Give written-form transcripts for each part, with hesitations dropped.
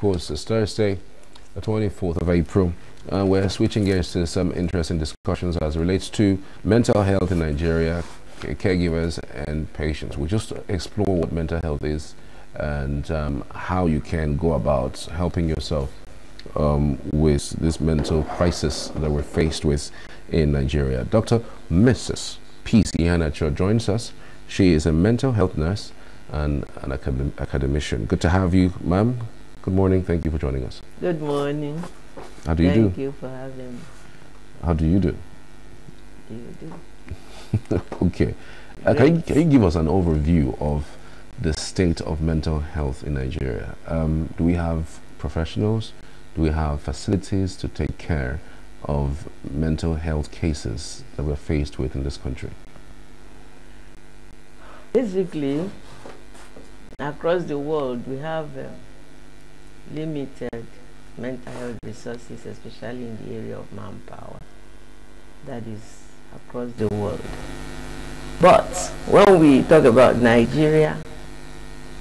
course, it's Thursday, the 24th of April. We're switching gears to some interesting discussions as it relates to mental health in Nigeria, caregivers and patients. We'll just explore what mental health is and how you can go about helping yourself with this mental crisis that we're faced with in Nigeria. Dr. Mrs. Peace Iheanacho joins us. She is a mental health nurse and an academician. Good to have you, ma'am. Good morning. Thank you for joining us. Good morning. How do you do? Thank you for having me. How do you do? You do. Okay. Can you give us an overview of the state of mental health in Nigeria? Do we have professionals? Do we have facilities to take care of mental health cases that we're faced with in this country? Basically, across the world, we have limited mental health resources, especially in the area of manpower. That is across the world. But when we talk about Nigeria,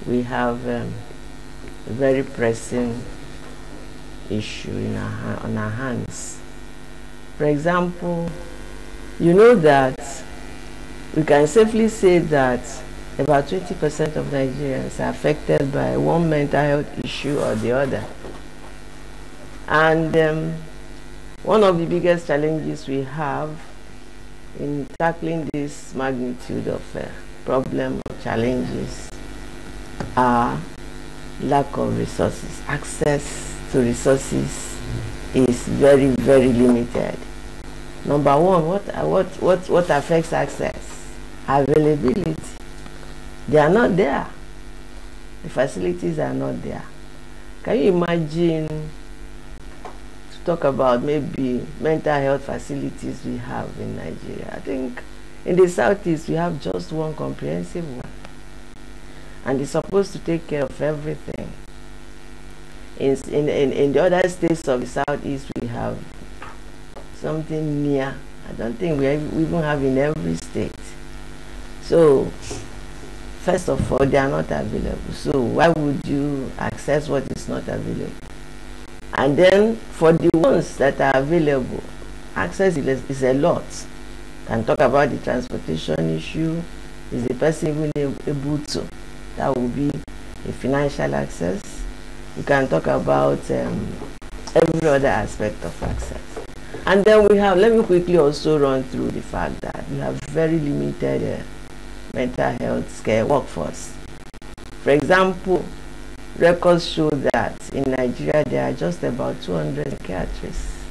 we have a very pressing issue on our hands. For example, you know that we can safely say that about 20% of Nigerians are affected by one mental health issue or the other. And one of the biggest challenges we have in tackling this magnitude of problem or challenges are lack of resources. Access to resources is very, very limited. Number one, what affects access? Availability. They are not there. The facilities are not there. Can you imagine to talk about maybe mental health facilities we have in Nigeria? I think in the southeast we have just one comprehensive one. And it's supposed to take care of everything. In the other states of the southeast we have something near. I don't think we even have in every state. So first of all, they are not available. So why would you access what is not available? And then for the ones that are available, access is a lot. Can talk about the transportation issue. Is the person even able to? That will be a financial access. You can talk about every other aspect of access. And then we have, let me quickly also run through the fact that we have very limited mental health care workforce. For example, records show that in Nigeria there are just about 200 psychiatrists.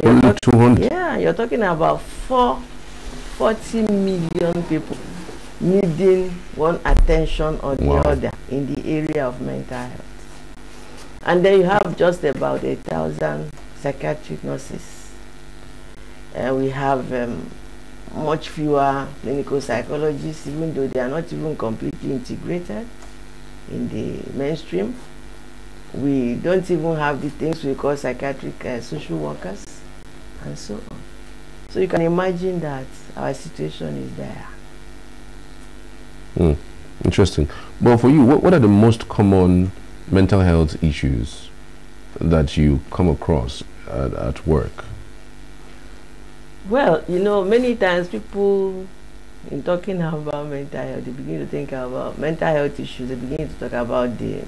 Only 200? Yeah, you're talking about 40 million people needing one attention or the other in the area of mental health. And then you have just about 1,000 psychiatric nurses. And we have much fewer clinical psychologists, even though they are not even completely integrated in the mainstream. We don't even have the things we call psychiatric social workers, and so on. So you can imagine that our situation is there. Interesting. But for you, what are the most common mental health issues that you come across at work? Well, you know, many times people, in talking about mental health, they begin to think about mental health issues, they begin to talk about the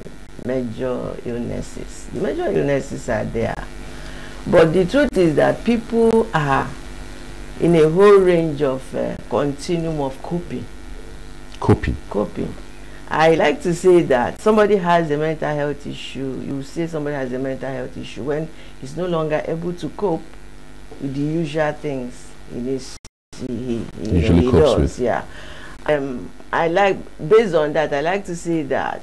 major illnesses. The major illnesses are there. But the truth is that people are in a whole range of continuum of coping. Coping. I like to say that somebody has a mental health issue, you say somebody has a mental health issue when he's no longer able to cope with the usual things he does with. Yeah. I like, based on that, I like to say that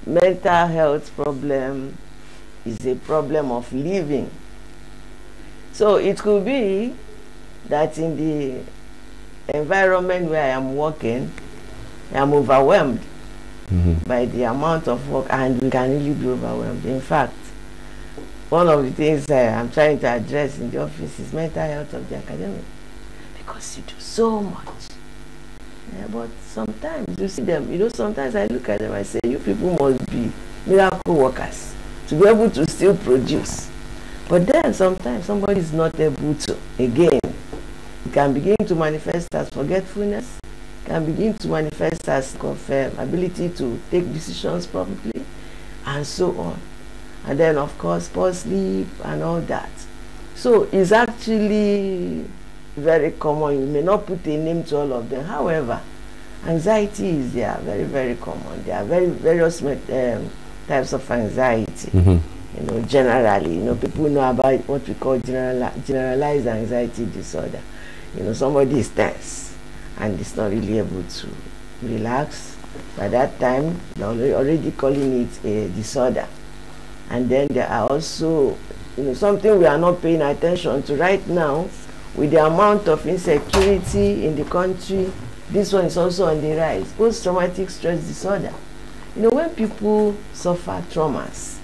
mental health problem is a problem of living. So it could be that in the environment where I am working, I am overwhelmed by the amount of work, and we can really be overwhelmed. In fact, one of the things I'm trying to address in the office is mental health of the academic, because you do so much. Yeah, but sometimes you see them, you know, sometimes I look at them, I say, you people must be miracle workers. to be able to still produce. But then sometimes somebody is not able to. Again, it can begin to manifest as forgetfulness, can begin to manifest as ability to take decisions properly, and so on. And then, of course, poor sleep and all that. So it's actually very common. You may not put a name to all of them. However, anxiety is there, very, very common. There are various types of anxiety. You know, generally, you know, people know about what we call generalized anxiety disorder. You know, somebody is tense and is not really able to relax. By that time, they're already calling it a disorder. And then there are also, you know, something we are not paying attention to right now with the amount of insecurity in the country. This one is also on the rise, post-traumatic stress disorder. You know, when people suffer traumas,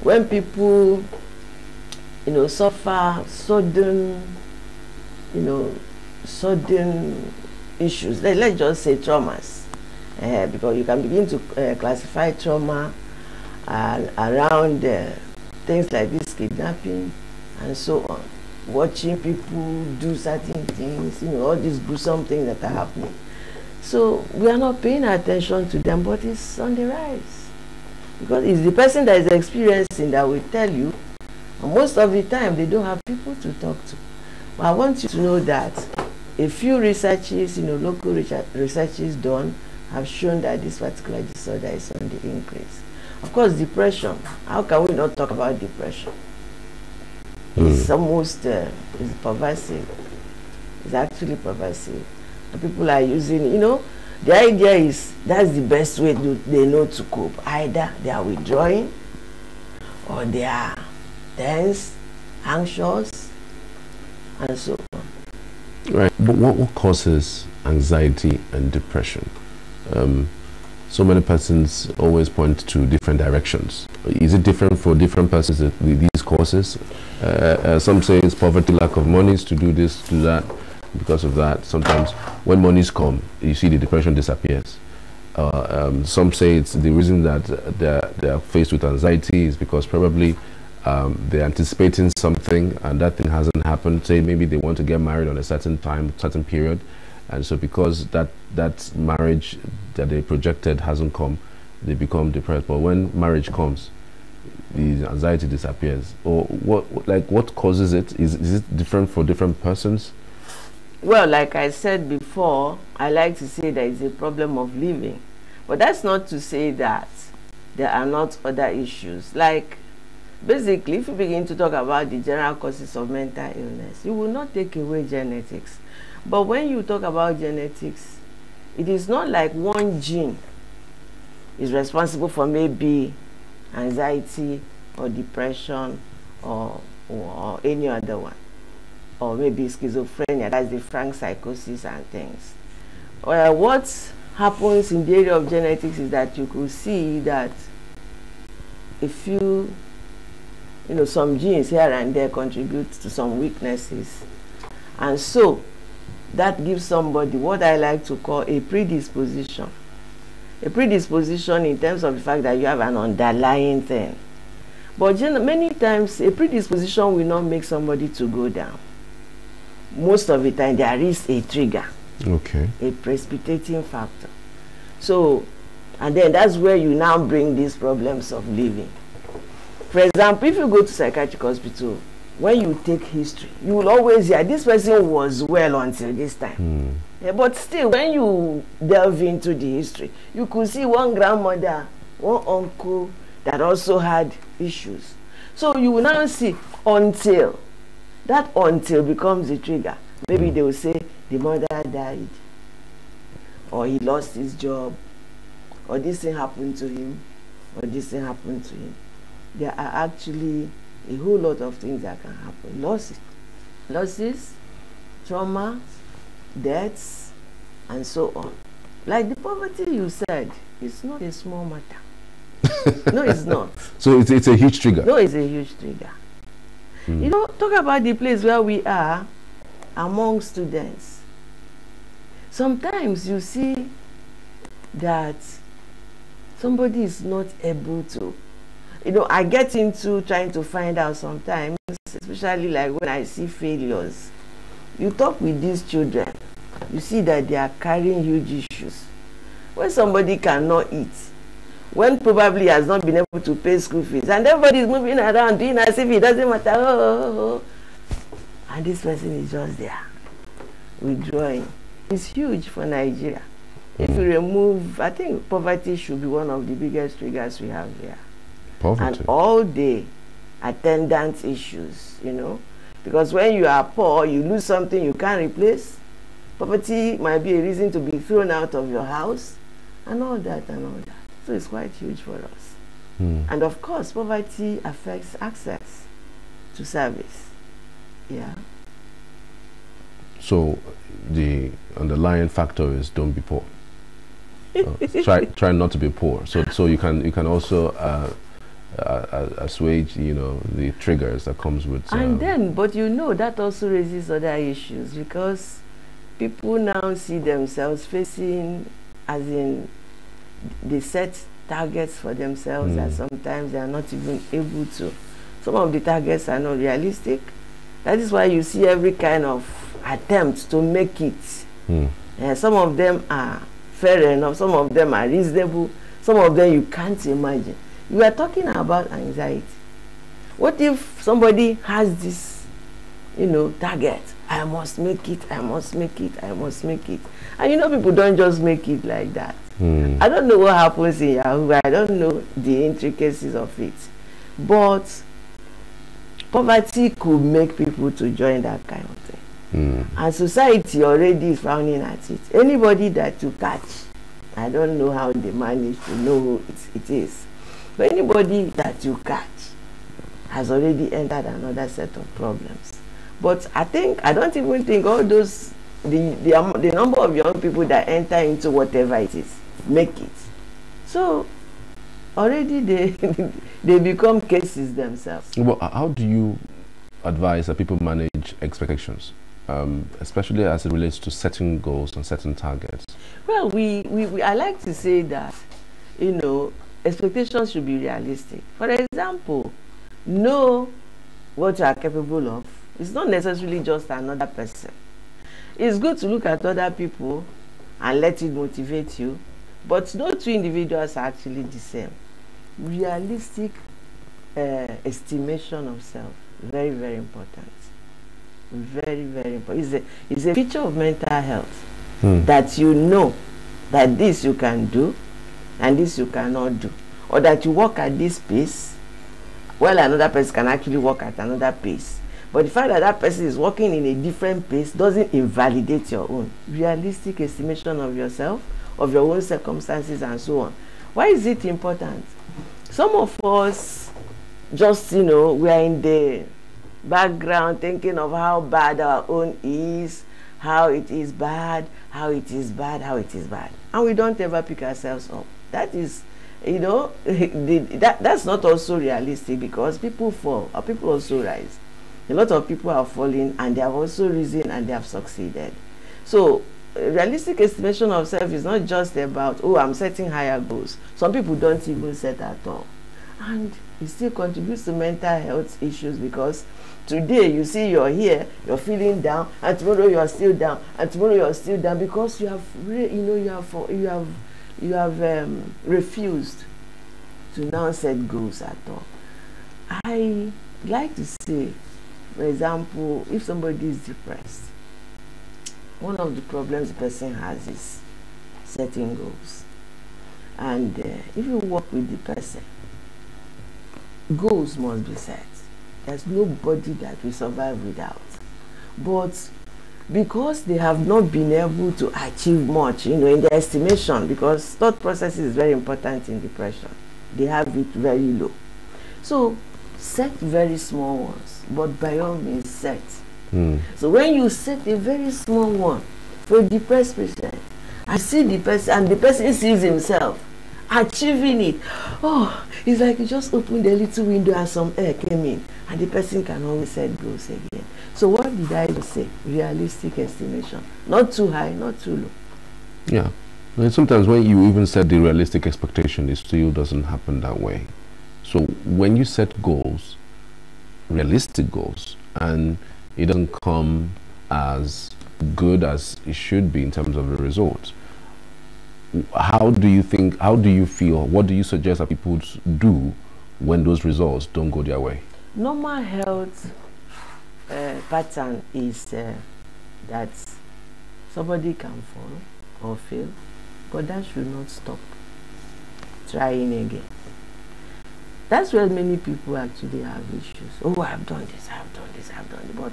when people, you know, suffer sudden issues, let's just say traumas, because you can begin to classify trauma around things like this, kidnapping and so on, watching people do certain things, you know, all these gruesome things that are happening. So we are not paying attention to them, but it's on the rise, because it's the person that is experiencing that will tell you, and most of the time they don't have people to talk to. But I want you to know that a few researches, you know, local researches done have shown that this particular disorder is on the increase. Of course, depression. How can we not talk about depression? It's almost it's pervasive. It's actually pervasive. And people are using, you know, the idea is that's the best way they know to cope. Either they are withdrawing, or they are tense, anxious, and so on. Right. But what causes anxiety and depression? So many persons always point to different directions. Is it different for different persons with these causes? Some say it's poverty, lack of monies to do this, to do that. Because of that, sometimes when monies come, you see the depression disappears. Some say it's the reason that they're faced with anxiety is because probably they're anticipating something and that thing hasn't happened. Say maybe they want to get married on a certain time, certain period, and so because that marriage that they projected hasn't come, they become depressed. But when marriage comes, the anxiety disappears. Or what causes it? Is it different for different persons? Well, like I said before, I like to say there is a problem of living, but that's not to say that there are not other issues. Like, basically, if you begin to talk about the general causes of mental illness, you will not take away genetics. But when you talk about genetics, it is not like one gene is responsible for maybe anxiety or depression or any other one, or maybe schizophrenia, that's the frank psychosis and things. What happens in the area of genetics is that you could see that a few, you know, some genes here and there contribute to some weaknesses, and so that gives somebody what I like to call a predisposition. A predisposition in terms of the fact that you have an underlying thing. But many times a predisposition will not make somebody to go down. Most of the time there is a trigger, okay, a precipitating factor. So, and then that's where you now bring these problems of living. For example, if you go to psychiatric hospital, when you take history, you will always hear this person was well until this time. But still, when you delve into the history, you could see one grandmother, one uncle that also had issues. So you will now see until becomes the trigger. Maybe they will say the mother died, or he lost his job, or this thing happened to him, or this thing happened to him. There are actually a whole lot of things that can happen. Losses, trauma, deaths, and so on. Like the poverty you said, it's not a small matter. No, it's not. So it's a huge trigger. No, it's a huge trigger. You know, talk about the place where we are among students. Sometimes you see that somebody is not able to. you know, I get into trying to find out sometimes, especially like when I see failures. You talk with these children, you see that they are carrying huge issues. When somebody cannot eat, when probably has not been able to pay school fees, and everybody is moving around doing as if it doesn't matter, and this person is just there withdrawing. It's huge for Nigeria. If you remove, I think poverty should be one of the biggest triggers we have here. Poverty. And all day attendance issues, you know, because when you are poor, you lose something you can't replace. Poverty might be a reason to be thrown out of your house, and all that and all that. So it's quite huge for us. And of course, poverty affects access to service. Yeah. So the underlying factor is don't be poor. Try not to be poor. So you can also assuage, you know, the triggers that comes with. And then, but you know, that also raises other issues, because people now see themselves facing, as in, they set targets for themselves that sometimes they are not even able to. Some of the targets are not realistic. That is why you see every kind of attempt to make it. Some of them are fair enough, some of them are reasonable, some of them you can't imagine. You are talking about anxiety. What if somebody has this, you know, target? I must make it, I must make it, I must make it. And you know, people don't just make it like that. I don't know what happens in Yahoo. I don't know the intricacies of it. But poverty could make people to join that kind of thing. And society already is frowning at it. Anybody that you catch, I don't know how they manage to know who it is. But anybody that you catch has already entered another set of problems. But I don't even think all those, the number of young people that enter into whatever it is, make it. So already they become cases themselves. Well, how do you advise that people manage expectations, especially as it relates to setting goals and setting targets? Well, I like to say that, you know, expectations should be realistic. For example, know what you are capable of. It's not necessarily just another person. It's good to look at other people and let it motivate you, but no two individuals are actually the same. Realistic estimation of self, very, very important. Very, very important. It's a feature of mental health that you know that this you can do and this you cannot do, or that you work at this pace while another person can actually work at another pace. But the fact that that person is working in a different pace doesn't invalidate your own. Realistic estimation of yourself, of your own circumstances, and so on. Why is it important? Some of us just, you know, we are in the background thinking of how bad our own is, how it is bad, how it is bad, how it is bad. And we don't ever pick ourselves up. That is, you know, that's not also realistic, because people fall or people also rise. A lot of people are falling and they have also risen and they have succeeded. So realistic estimation of self is not just about, oh, I'm setting higher goals. Some people don't even set at all. And it still contributes to mental health issues, because today you see you're here, you're feeling down, and tomorrow you're still down, and tomorrow you're still down, because you have refused to now set goals at all. I like to say, for example, if somebody is depressed, one of the problems the person has is setting goals. And if you work with the person, goals must be set. There's nobody that will survive without. But because they have not been able to achieve much, you know, in their estimation, because thought process is very important in depression, they have it very low. So set very small ones, but by all means set. So when you set a very small one for a depressed patient, I see the person, and the person sees himself achieving it. Oh, it's like you just opened a little window and some air came in, and the person can always set goals again. So what did I say? Realistic estimation. Not too high, not too low. Yeah. And sometimes when you even set the realistic expectation, it still doesn't happen that way. So when you set goals, realistic goals, and it doesn't come as good as it should be in terms of the results, how do you think, how do you feel, what do you suggest that people do when those results don't go their way? Normal health pattern is that somebody can fall or fail, but that should not stop trying again. That's where many people actually have issues. Oh, I've done this, I've done this, I've done it, but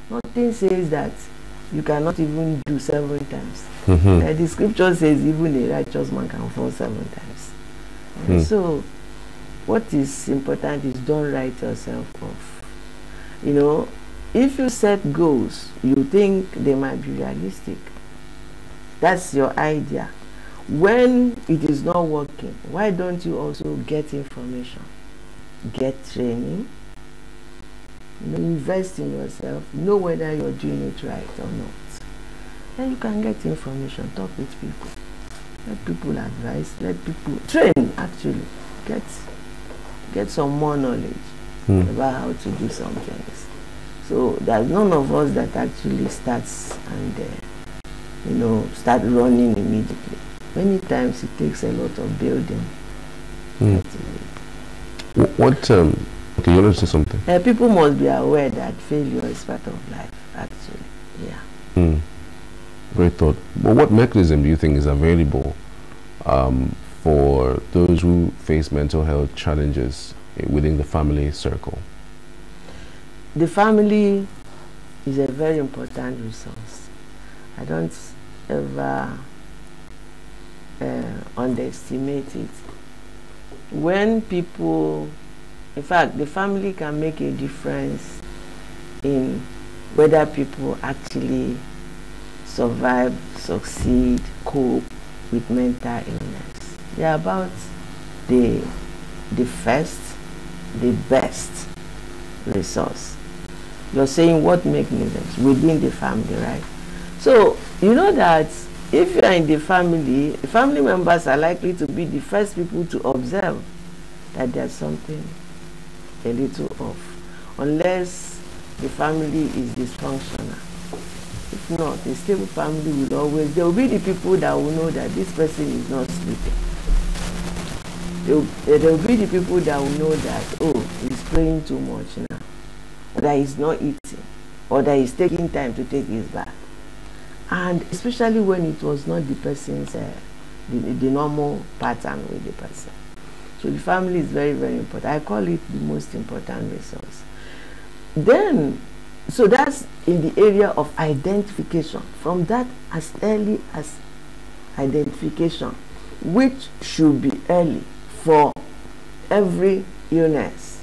nothing says that you cannot even do 7 times. The scripture says even a righteous man can fall 7 times. So what is important is don't write yourself off. You know, if you set goals, you think they might be realistic. That's your idea. When it is not working, why don't you also get information, get training, invest in yourself, know whether you're doing it right or not. Then you can get information, talk with people, let people advise, let people train, actually, get some more knowledge about how to do some things. So there's none of us that actually starts and start running immediately. Many times it takes a lot of building. What okay, you want to say something? People must be aware that failure is part of life, actually. Yeah. Great thought. But what mechanism do you think is available for those who face mental health challenges within the family circle? The family is a very important resource. I don't ever underestimate it. When people, in fact, the family can make a difference in whether people actually survive, succeed, cope with mental illness. They are about the first, the best resource. You're saying what mechanisms within the family, right? So you know that if you are in the family members are likely to be the first people to observe that there's something a little off, unless the family is dysfunctional. If not, a stable family will always, there will be the people that will know that this person is not sleeping. There will be the people that will know that, oh, he's praying too much now, or that he's not eating, or that he's taking time to take his bath. And especially when it was not the person's, the normal pattern with the person. So the family is very, very important. I call it the most important resource. Then, so that's in the area of identification. From that, as early as identification, which should be early for every illness,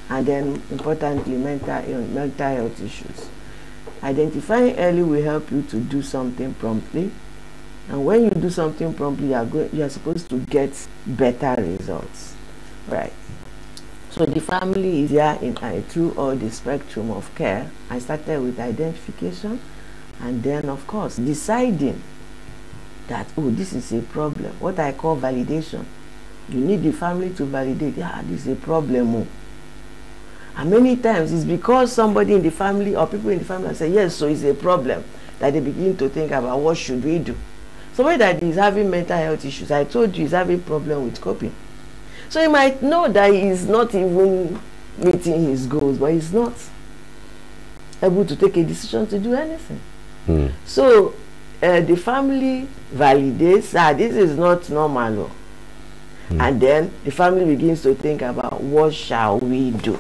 and then importantly, mental health issues. Identifying early will help you to do something promptly, and when you do something promptly, you are supposed to get better results, right? So the family is here through all the spectrum of care. I started with identification, and then of course deciding that, oh, this is a problem, what I call validation. You need the family to validate, yeah, this is a problem. Oh. And many times it's because somebody in the family or people in the family say, yes, so it's a problem, that they begin to think about what should we do. Somebody that is having mental health issues, I told you, is having problem with coping. So he might know that he is not even meeting his goals, but he's not able to take a decision to do anything. So the family validates, this is not normal. And then the family begins to think about what shall we do.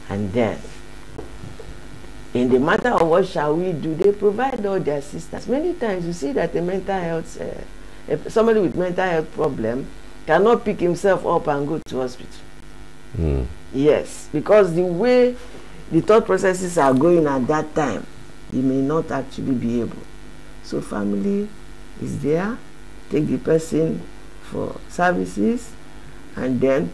And then, in the matter of what shall we do, they provide all their assistance. Many times you see that a mental health, somebody with mental health problem cannot pick himself up and go to hospital. Yes, because the way the thought processes are going at that time, he may not actually be able. So family is there, take the person for services, and then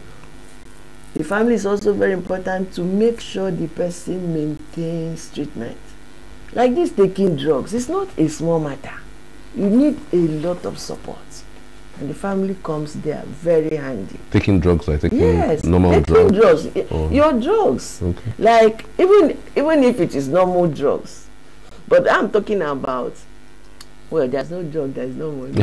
the family is also very important to make sure the person maintains treatment. Like this taking drugs, it's not a small matter. You need a lot of support. and the family comes there very handy. Taking drugs, like taking yes, normal taking drugs? Your drugs. Okay. Like, even if it is normal drugs. But I'm talking about, well, there's no drug, there's no money.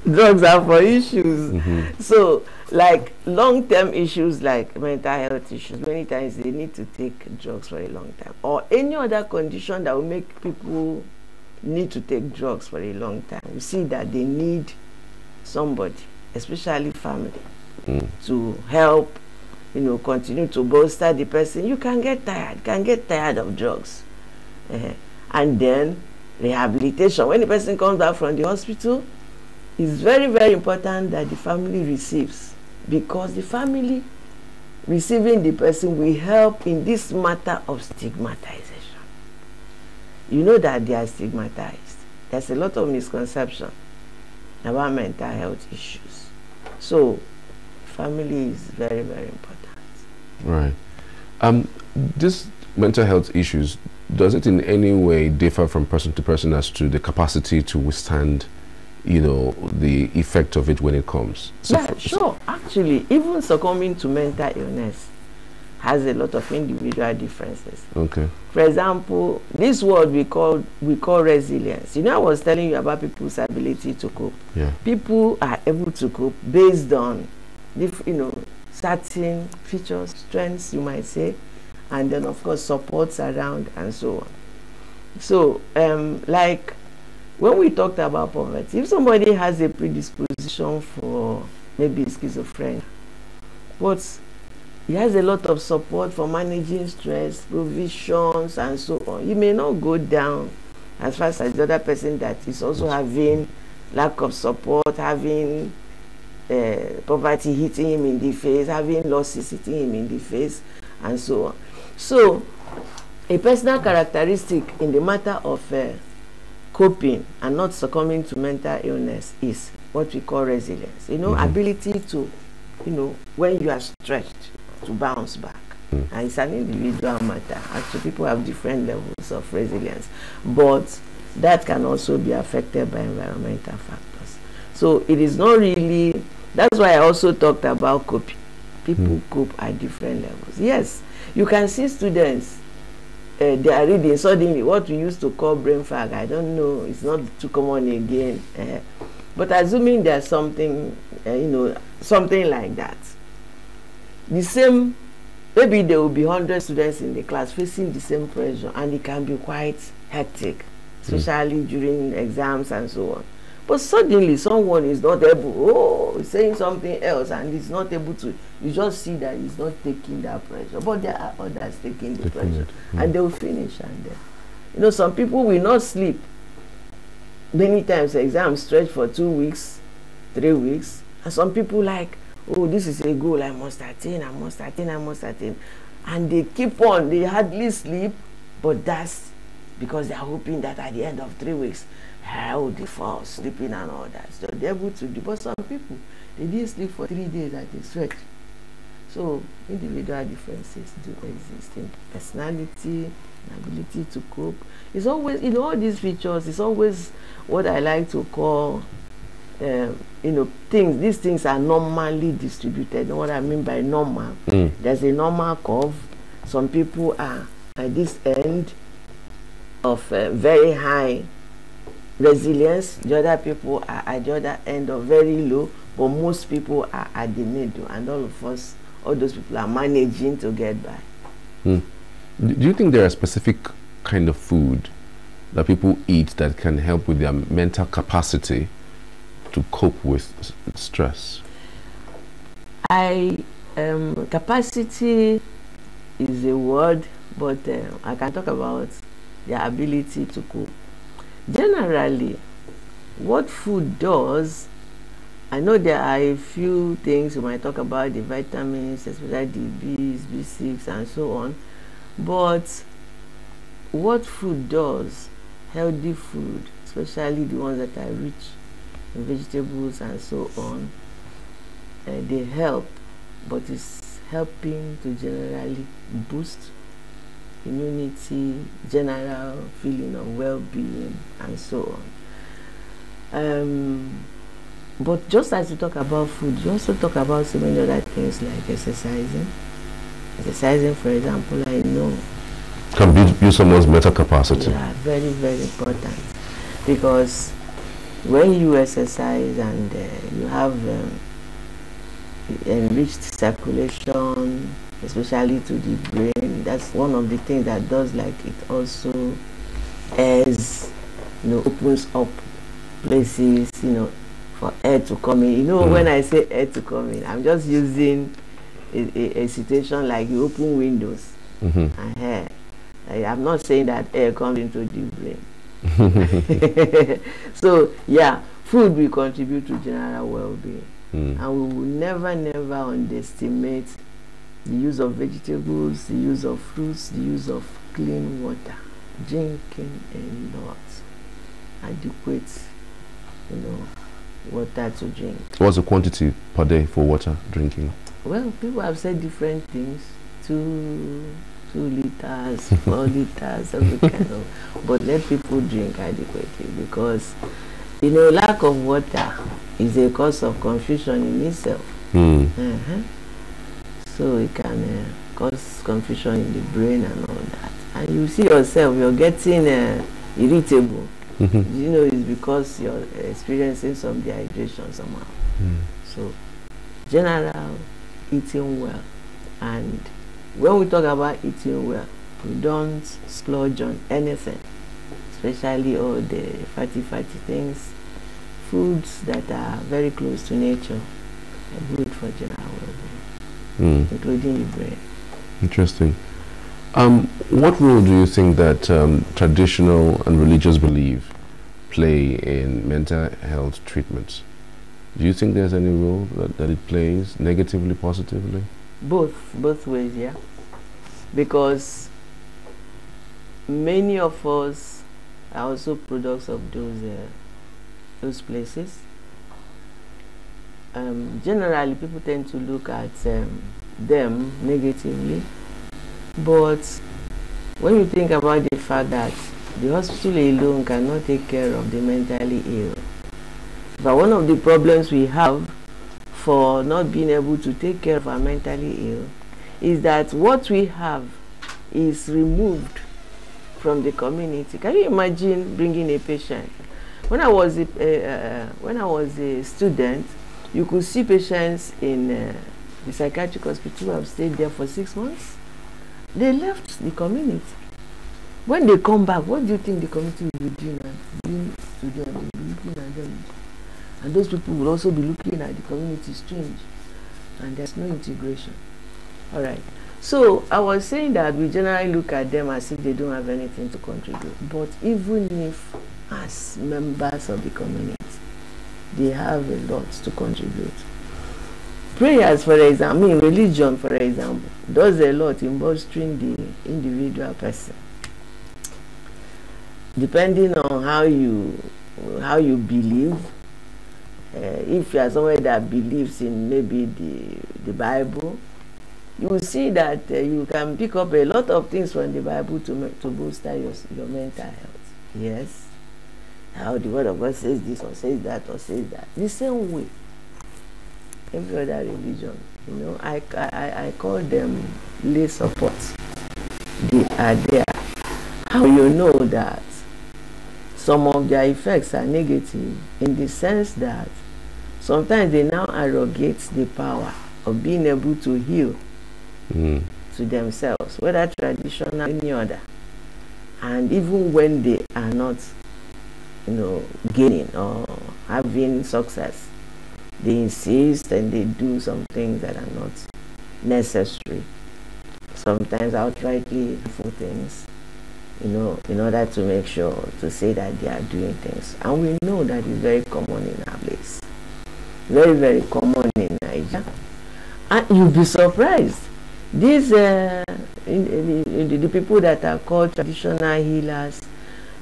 Drugs are for issues. So, like, long-term issues like mental health issues, many times they need to take drugs for a long time. Or any other condition that will make people need to take drugs for a long time. We see that they need somebody, especially family, to help, continue to bolster the person. You can get tired of drugs. And then rehabilitation. When the person comes back from the hospital, it's very, very important that the family receives, because the family receiving the person will help in this matter of stigmatization. You know that they are stigmatized. There's a lot of misconception about mental health issues. So, family is very, very important. Right. This mental health issues, does it in any way differ from person to person as to the capacity to withstand, the effect of it when it comes? So yeah, sure. Actually, even succumbing to mental illness has a lot of individual differences. Okay. For example, this word we call resilience. I was telling you about people's ability to cope. Yeah. People are able to cope based on, certain features, strengths, you might say, and then of course supports around and so on. So, like when we talked about poverty, if somebody has a predisposition for maybe schizophrenia, but he has a lot of support for managing stress, provisions, and so on, he may not go down as fast as the other person that is also having lack of support, having poverty hitting him in the face, having losses hitting him in the face, and so on. So, a personal characteristic in the matter of coping and not succumbing to mental illness is what we call resilience. Ability to, when you are stretched, to bounce back. And it's an individual matter. Actually, people have different levels of resilience, but that can also be affected by environmental factors. So it is not really, that's why I also talked about coping. People cope at different levels. Yes, you can see students, they are reading, suddenly what we used to call brain fog, I don't know, it's not too common again, but assuming there's something, something like that, the same, maybe there will be 100 students in the class facing the same pressure, and it can be quite hectic, especially during exams and so on. But suddenly someone is not able, saying something else, and is not able to, you just see that he's not taking that pressure. But there are others taking the pressure, and they will finish. And then, some people will not sleep. Many times exams stretch for 2 weeks, 3 weeks, and some people like, oh, this is a goal, I must attain. And they keep on, they hardly sleep, but that's because they are hoping that at the end of 3 weeks, how they fall sleeping and all that. So they're able to do. But some people, they didn't sleep for 3 days at a stretch. So individual differences do exist in personality, ability to cope. It's always, all these features, it's always what I like to call, things. These things are normally distributed. And what I mean by normal, there's a normal curve. Some people are at this end of very high resilience, the other people are at the other end of very low, but most people are at the middle, and all those people are managing to get by. Do you think there are specific kind of food that people eat that can help with their mental capacity to cope with stress? Capacity is a word, but I can talk about the ability to cope. Generally, what food does, I know there are a few things we might talk about, the vitamins, especially the Bs, B6, and so on, but what food does, healthy food, especially the ones that are rich in vegetables and so on, they help, but it's helping to generally boost immunity, general feeling of well-being, and so on. But just as you talk about food, you also talk about so many other things like exercising. Exercising, for example, I know can build someone's mental capacity. Yeah, very, very important. Because when you exercise and you have enriched circulation, especially to the brain, that's one of the things that does, like it also airs, opens up places, for air to come in. When I say air to come in, I'm just using a situation like you open windows and air. I'm not saying that air comes into the brain. So yeah, food will contribute to general well-being. And we will never underestimate the use of vegetables, the use of fruits, the use of clean water, drinking a lot, adequate, water to drink. What's the quantity per day for water drinking? Well, people have said different things. 2 liters, 4 liters, every kind of. But let people drink adequately, because lack of water is a cause of confusion in itself. So it can cause confusion in the brain and all that. And you see yourself, you're getting irritable. It's because you're experiencing some dehydration somehow. So, general eating well. And when we talk about eating well, we don't splurge on anything, especially all the fatty things. Foods that are very close to nature are good for general well-being, including the brain. Interesting. What role do you think that traditional and religious belief play in mental health treatments? Do you think there's any role that it plays, negatively, positively? Both ways, yeah. Because many of us are also products of those places. Generally, people tend to look at them negatively, but when you think about the fact that the hospital alone cannot take care of the mentally ill, but one of the problems we have for not being able to take care of our mentally ill is that what we have is removed from the community. Can you imagine bringing a patient? When I was a student, you could see patients in the psychiatric hospital who have stayed there for 6 months. They left the community. When they come back, what do you think the community will be doing? Doing to them, will be looking at them. And those people will also be looking at the community strange. And there's no integration. All right. So I was saying that we generally look at them as if they don't have anything to contribute. But even if, as members of the community, they have a lot to contribute. Prayers, for example, religion, for example, does a lot in bolstering the individual person. Depending on how you believe, if you are someone that believes in maybe the Bible, you will see that you can pick up a lot of things from the Bible to bolster your mental health. Yes, how the Word of God says this or says that or says that. The same way, every other religion, I call them lay support. They are there. How you know that some of their effects are negative in the sense that sometimes they now arrogate the power of being able to heal to themselves, whether traditional or any other. And even when they are not, gaining or having success, they insist and they do some things that are not necessary. Sometimes outrightly harmful things, in order to make sure to say that they are doing things. And we know that is very common in our place. Very, very common in Nigeria. And you'll be surprised. These the people that are called traditional healers,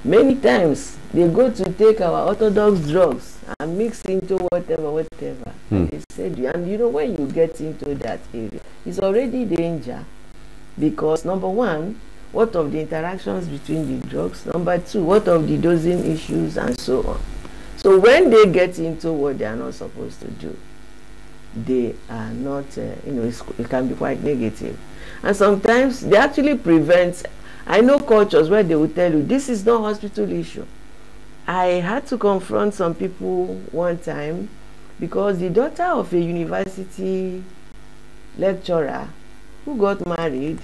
many times they go to take our orthodox drugs and mix into whatever. And they said, and when you get into that area, it's already danger. Because number one, what of the interactions between the drugs? Number two, what of the dosing issues and so on? So when they get into what they are not supposed to do, they are not, it can be quite negative. And sometimes they actually prevent. I know cultures where they will tell you, this is not hospital issue. I had to confront some people one time because the daughter of a university lecturer who got married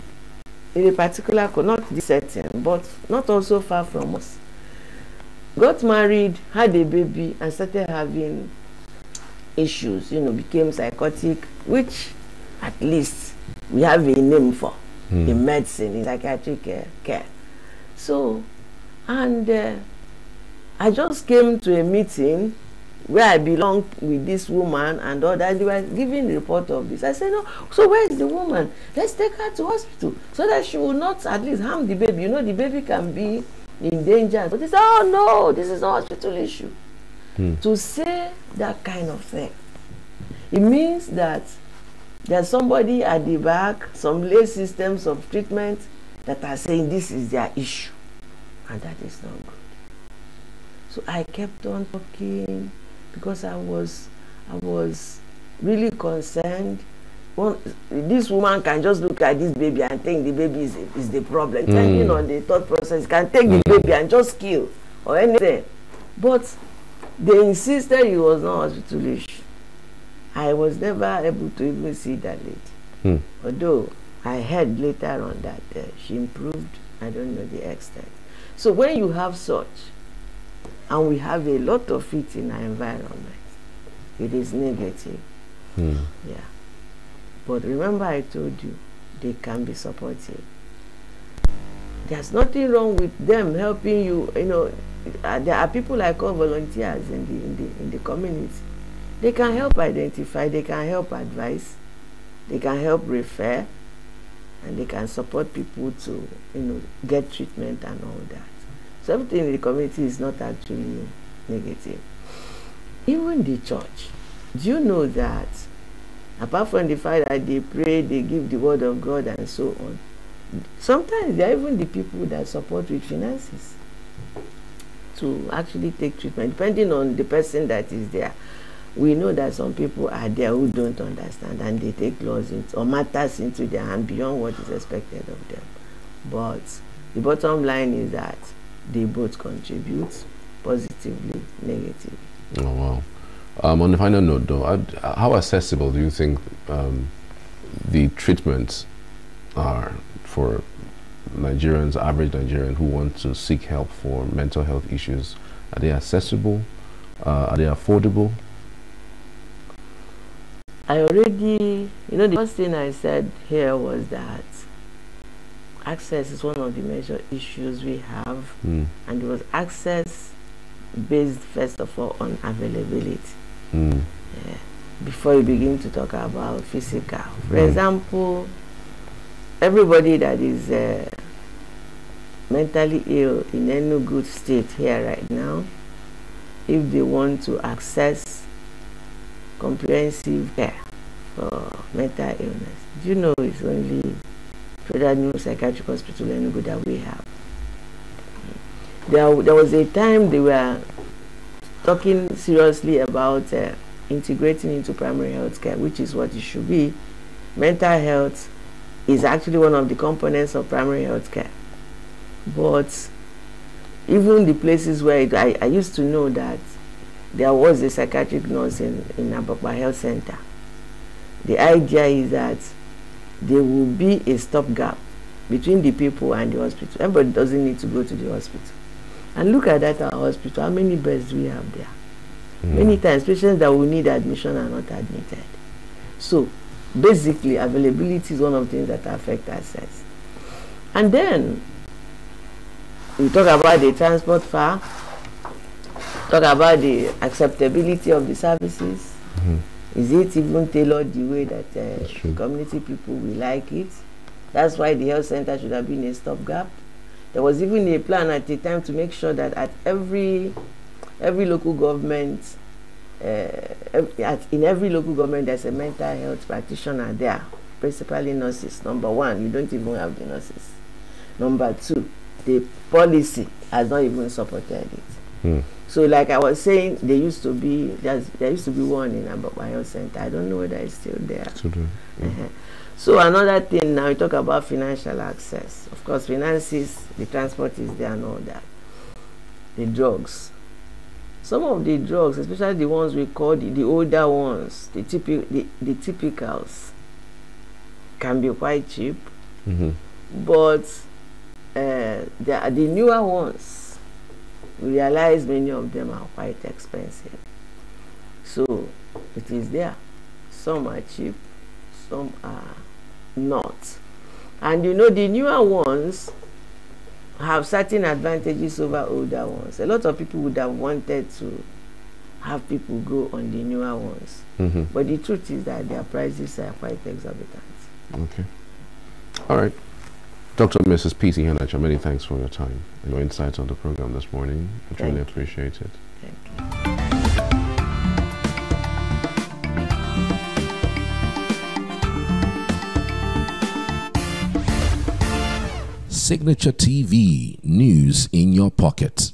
in a particular, not this setting, but not also far from us, got married, had a baby, and started having issues, became psychotic, which at least we have a name for in medicine, in psychiatric care. So, and I just came to a meeting where I belonged with this woman and others. They were giving a report of this. I said, no, so where is the woman? Let's take her to hospital so that she will not at least harm the baby. The baby can be in danger. But they said, oh no, this is not a hospital issue. To say that kind of thing, it means that there's somebody at the back, some lay systems of treatment that are saying this is their issue, and that is not good. So I kept on talking because I was really concerned. This woman can just look at this baby and think the baby is the problem. Depending on the thought process, can take the baby and just kill or anything. But they insisted it was not hospital issue. I was never able to even see that lady. Although I heard later on that she improved. I don't know the extent. So when you have such, and we have a lot of it in our environment, it is negative. Yeah. But remember I told you, they can be supportive. There's nothing wrong with them helping you. There are people I call volunteers in the community. They can help identify, they can help advise, they can help refer, and they can support people to get treatment and all that. So everything in the community is not actually negative. Even the church, do you know that apart from the fact that they pray, they give the word of God and so on, sometimes they are even the people that support with finances to actually take treatment, depending on the person that is there. We know that some people are there who don't understand and they take laws or matters into their hand beyond what is expected of them. But the bottom line is that they both contribute positively, negatively. Oh, wow. On the final note, though, how accessible do you think the treatments are for Nigerians, average Nigerians who want to seek help for mental health issues? Are they accessible? Are they affordable? I already, the first thing I said here was that access is one of the major issues we have, and it was access based first of all on availability. Before you begin to talk about physical. For example, everybody that is mentally ill in any good state here right now, if they want to access comprehensive care for mental illness, do you know it's only Federal Neuropsychiatric Hospital Enugu that we have? There was a time they were talking seriously about integrating into primary health care, which is what it should be. Mental health is actually one of the components of primary health care. But even the places where I used to know that there was a psychiatric nurse in Abakpa Health Center. The idea is that there will be a stopgap between the people and the hospital. Everybody doesn't need to go to the hospital. And look at that, our hospital, how many beds do we have there? Many times patients that will need admission are not admitted. So basically availability is one of the things that affect access. And then we talk about the transport fare, talk about the acceptability of the services. Is it even tailored the way that community people will like it? That's why the health center should have been a stopgap. There was even a plan at the time to make sure that at every local government, in every local government, there's a mental health practitioner there, principally nurses. Number one, you don't even have the nurses. Number two, the policy has not even supported it. So like I was saying, there used to be one in Ababayo Center. I don't know whether it's still there. So another thing now, we talk about financial access. Of course, finances, the transport is there and all that. The drugs. Some of the drugs, especially the ones we call the older ones, the typicals, can be quite cheap. But the newer ones, we realize many of them are quite expensive. So it is there. Some are cheap, some are not. And you know, the newer ones have certain advantages over older ones. A lot of people would have wanted to have people go on the newer ones. But the truth is that their prices are quite exorbitant. Okay. All right. Dr. and Mrs. P.C. Iheanacho, many thanks for your time and your insights on the program this morning. I truly appreciate it. Thank you. Signature TV, news in your pocket.